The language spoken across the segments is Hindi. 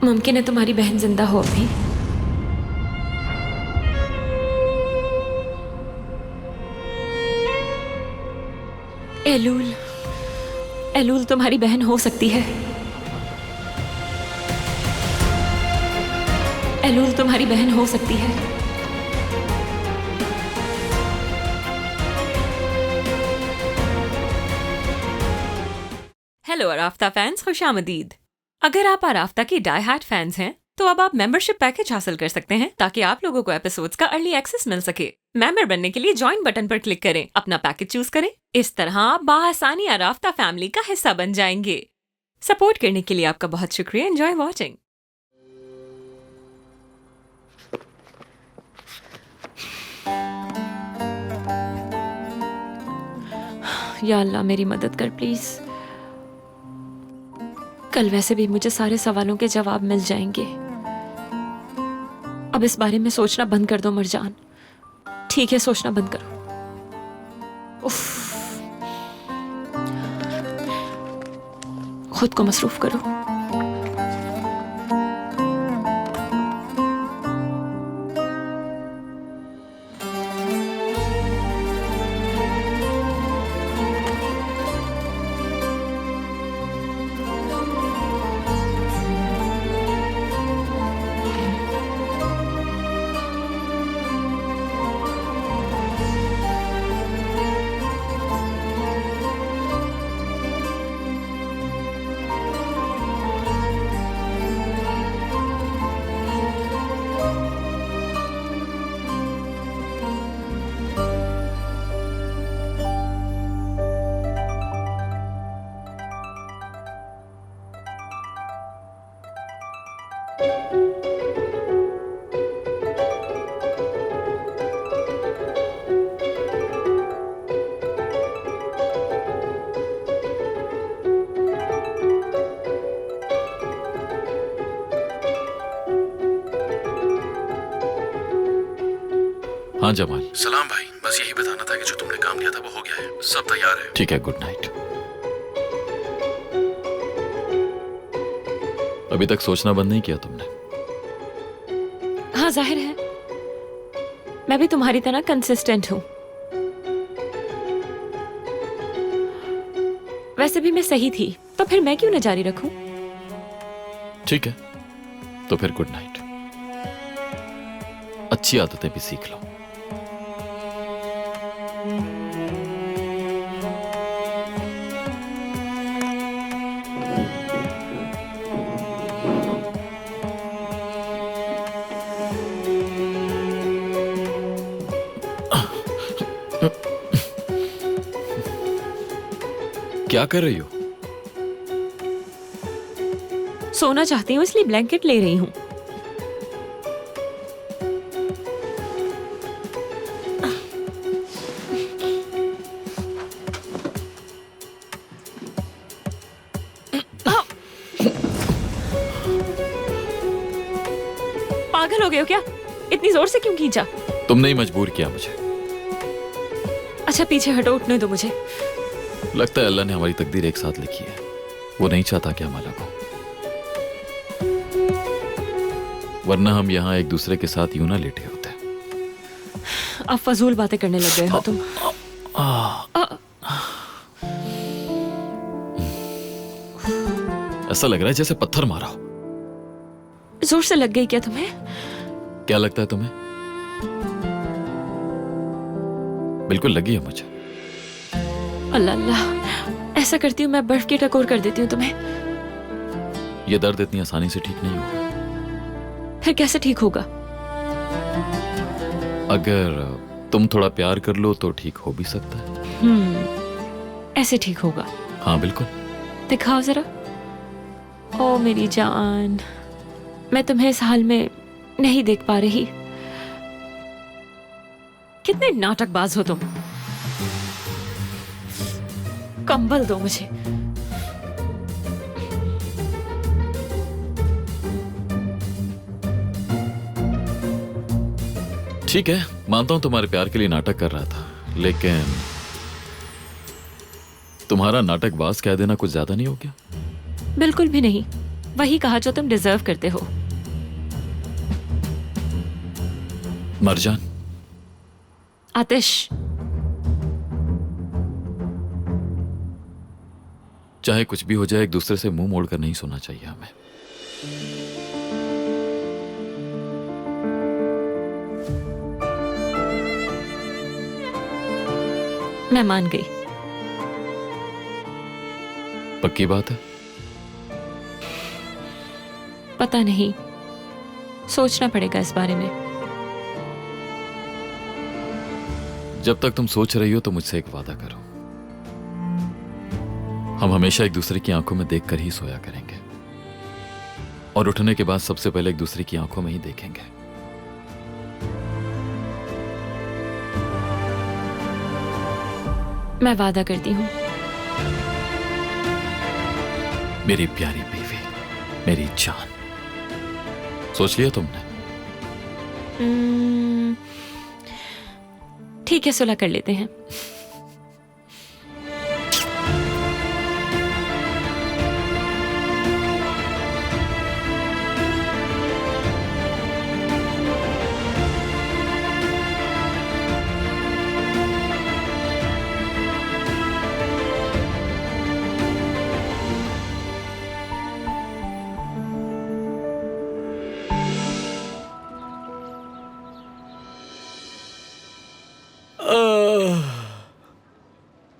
मुमकिन है तुम्हारी बहन जिंदा हो अभी। एलूल, एलूल तुम्हारी बहन हो सकती है। एलूल तुम्हारी बहन हो सकती है। हेलो अराफ्ता फैंस, खुशामदीद। अगर आप अराफ्ता के डाई हार्ड फैंस हैं तो अब आप मेंबरशिप पैकेज हासिल कर सकते हैं ताकि आप लोगों को एपिसोड्स का अर्ली एक्सेस मिल सके। मेंबर बनने के लिए ज्वाइन बटन पर क्लिक करें, अपना पैकेज चूज करें। इस तरह आप बाआसानी अराफ्ता फैमिली का हिस्सा बन जाएंगे। सपोर्ट करने के लिए आपका बहुत शुक्रिया। Enjoy watching. या अल्लाह मेरी मदद कर प्लीज। कल वैसे भी मुझे सारे सवालों के जवाब मिल जाएंगे। अब इस बारे में सोचना बंद कर दो मरजान। ठीक है, सोचना बंद करो। उफ, खुद को मसरूफ करो। हाँ जमाल। सलाम भाई, बस यही बताना था कि जो तुमने काम किया था वो हो गया है, सब तैयार है। ठीक है, गुड नाइट। अभी तक सोचना बंद नहीं किया तुमने? हाँ जाहिर है, मैं भी तुम्हारी तरह कंसिस्टेंट हूं। वैसे भी मैं सही थी, तो फिर मैं क्यों न जारी रखूं? ठीक है, तो फिर गुड नाइट। अच्छी आदतें भी सीख लो। क्या कर रही हो? सोना चाहती हूँ इसलिए ब्लैंकेट ले रही हूँ। पागल हो गए हो क्या? इतनी जोर से क्यों खींचा? तुमने ही मजबूर किया मुझे। अच्छा पीछे हटो, उठने दो मुझे। लगता है अल्लाह ने हमारी तकदीर एक साथ लिखी है। वो नहीं चाहता कि हम अलग हो, वरना हम यहाँ एक दूसरे के साथ यूं ना लेटे होते। अब फजूल बातें करने लग गए हो तुम। ऐसा लग रहा है जैसे पत्थर मारा हो। जोर से लग गई क्या तुम्हें? क्या लगता है तुम्हें? बिल्कुल लगी है मुझे। अल्लाह अल्लाह, ऐसा करती हूँ मैं बर्फ की टकोर कर देती हूँ तुम्हें। यह दर्द इतनी आसानी से ठीक नहीं होगा। फिर कैसे ठीक होगा? अगर तुम थोड़ा प्यार कर लो तो ठीक हो भी सकता है। ऐसे ठीक होगा? हाँ बिल्कुल। दिखाओ जरा। ओ मेरी जान, मैं तुम्हें इस हाल में नहीं देख पा रही। कितने नाटकबाज हो तुम। कंबल दो मुझे। ठीक है, मानता हूं तुम्हारे प्यार के लिए नाटक कर रहा था, लेकिन तुम्हारा नाटकबाज कह देना कुछ ज्यादा नहीं हो गया? बिल्कुल भी नहीं। वही कहा जो तुम डिजर्व करते हो। मरजान, आतिश, चाहे कुछ भी हो जाए एक दूसरे से मुंह मोड़कर नहीं सोना चाहिए हमें। मैं मान गई। पक्की बात है? पता नहीं, सोचना पड़ेगा इस बारे में। जब तक तुम सोच रही हो तो मुझसे एक वादा करो, हम हमेशा एक दूसरे की आंखों में देखकर ही सोया करेंगे और उठने के बाद सबसे पहले एक दूसरे की आंखों में ही देखेंगे। मैं वादा करती हूँ। मेरी प्यारी बीवी, मेरी जान, सोच लिया तुमने? ठीक है, सुलह कर लेते हैं।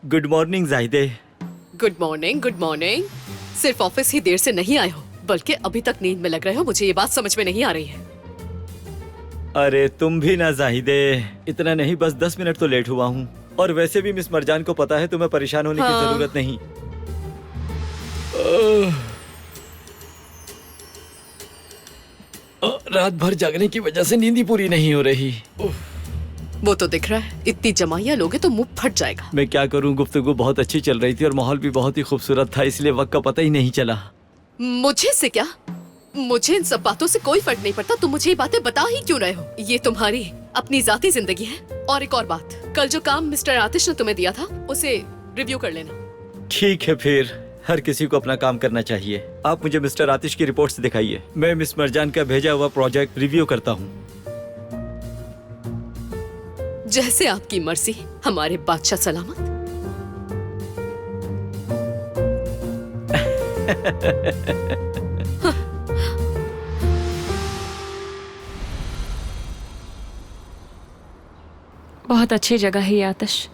गुड मॉर्निंग जाहिदे। Good morning, good morning. सिर्फ ऑफिस ही देर से नहीं आए हो, बल्कि अभी तक नींद में लग रहे हो। मुझे ये बात समझ में नहीं आ रही है। अरे तुम भी ना जाहिदे, इतना नहीं, बस 10 मिनट तो लेट हुआ हूँ। और वैसे भी मिस मरजान को पता है तुम्हें परेशान होने की जरूरत नहीं। रात भर जागने की वजह से नींद ही पूरी नहीं हो रही। वो तो दिख रहा है, इतनी जमाइयाँ लोगे तो मुंह फट जाएगा। मैं क्या करूँ, गुफ्तगू बहुत अच्छी चल रही थी और माहौल भी बहुत ही खूबसूरत था, इसलिए वक्त का पता ही नहीं चला। मुझे से क्या? मुझे इन सब बातों से कोई फर्क नहीं पड़ता। तुम मुझे ये बातें बता ही क्यों रहे हो? ये तुम्हारी अपनी जाती जिंदगी है। और एक और बात, कल जो काम मिस्टर आतिश ने तुम्हें दिया था उसे रिव्यू कर लेना। ठीक है, फिर हर किसी को अपना काम करना चाहिए। आप मुझे मिस्टर आतिश की रिपोर्ट्स दिखाइए, मैं मिस मरजान का भेजा हुआ प्रोजेक्ट रिव्यू करता हूँ। जैसे आपकी मर्जी, हमारे बादशाह सलामत। बहुत अच्छी जगह है ये आतिश।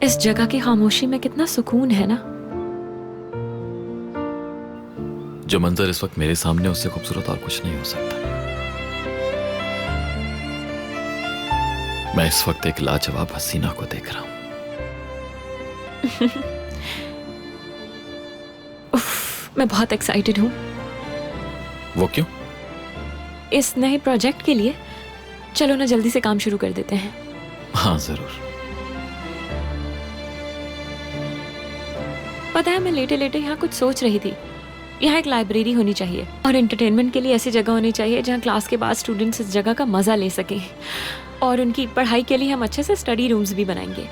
इस जगह की खामोशी में कितना सुकून है ना। जो मंजर इस वक्त मेरे सामने, उससे खूबसूरत और कुछ नहीं हो सकता। मैं इस वक्त एक लाजवाब हसीना को देख रहा हूं। मैं बहुत एक्साइटेड हूँ। वो क्यों? इस नए प्रोजेक्ट के लिए। चलो ना जल्दी से काम शुरू कर देते हैं। हाँ जरूर। पता है, मैं लेटे लेटे यहाँ कुछ सोच रही थी। यहाँ एक लाइब्रेरी होनी चाहिए और एंटरटेनमेंट के लिए ऐसी जगह होनी चाहिए जहाँ क्लास के बाद स्टूडेंट्स इस जगह का मजा ले सकें। और उनकी पढ़ाई के लिए हम अच्छे से स्टडी रूम्स भी बनाएंगे।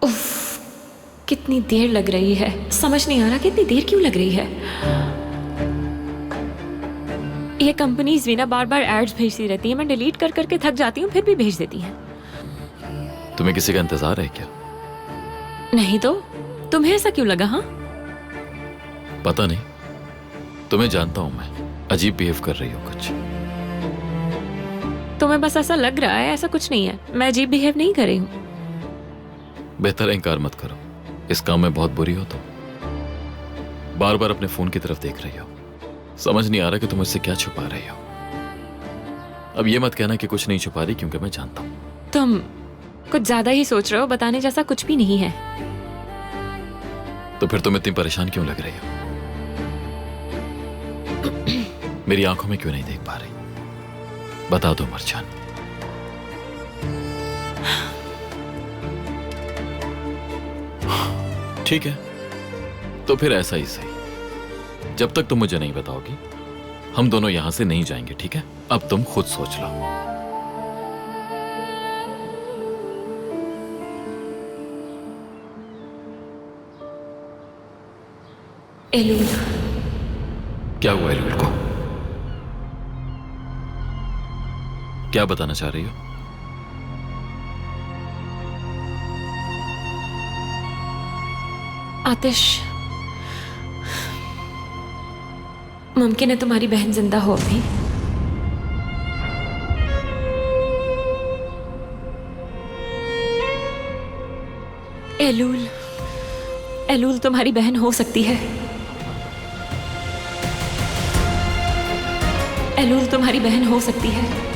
उफ, कितनी देर लग रही है, समझ नहीं आ रहा कितनी देर क्यों लग रही है। ये कंपनीज भी ना बार बार एड्स भेजती रहती है। मैं डिलीट कर करके थक जाती हूँ, फिर भी भेज देती हैं। तुम्हें किसी का इंतजार है क्या? नहीं तो तुम्हें ऐसा क्यों लगा? हाँ, पता नहीं, तुम्हें जानता हूं मैं। अजीब बिहेव कर रही हो कुछ। तुम्हें बस ऐसा लग रहा है, ऐसा कुछ नहीं है। मैं अजीब बिहेव नहीं कर रही हूँ। बेहतर है इनकार मत करो। इस काम में बहुत बुरी हो तुम। बार बार अपने फोन की तरफ देख रही हो। समझ नहीं आ रहा कि तुम मुझसे क्या छुपा रही हो। अब ये मत कहना कि कुछ नहीं छुपा रही, क्योंकि मैं जानता हूं। तुम कुछ ज्यादा ही सोच रहे हो। बताने जैसा कुछ भी नहीं है। तो फिर तुम इतनी परेशान क्यों लग रही हो? मेरी आंखों में क्यों नहीं देख पा रही? बता दो मरजान। ठीक है, तो फिर ऐसा ही सही। जब तक तुम मुझे नहीं बताओगी, हम दोनों यहां से नहीं जाएंगे, ठीक है? अब तुम खुद सोच लो। एलूल, क्या हुआ एलुल को? क्या बताना चाह रही हो? आतिश, मुमकिन है तुम्हारी बहन जिंदा हो अभी। एलूल, एलूल तुम्हारी बहन हो सकती है। एलूल तुम्हारी बहन हो सकती है।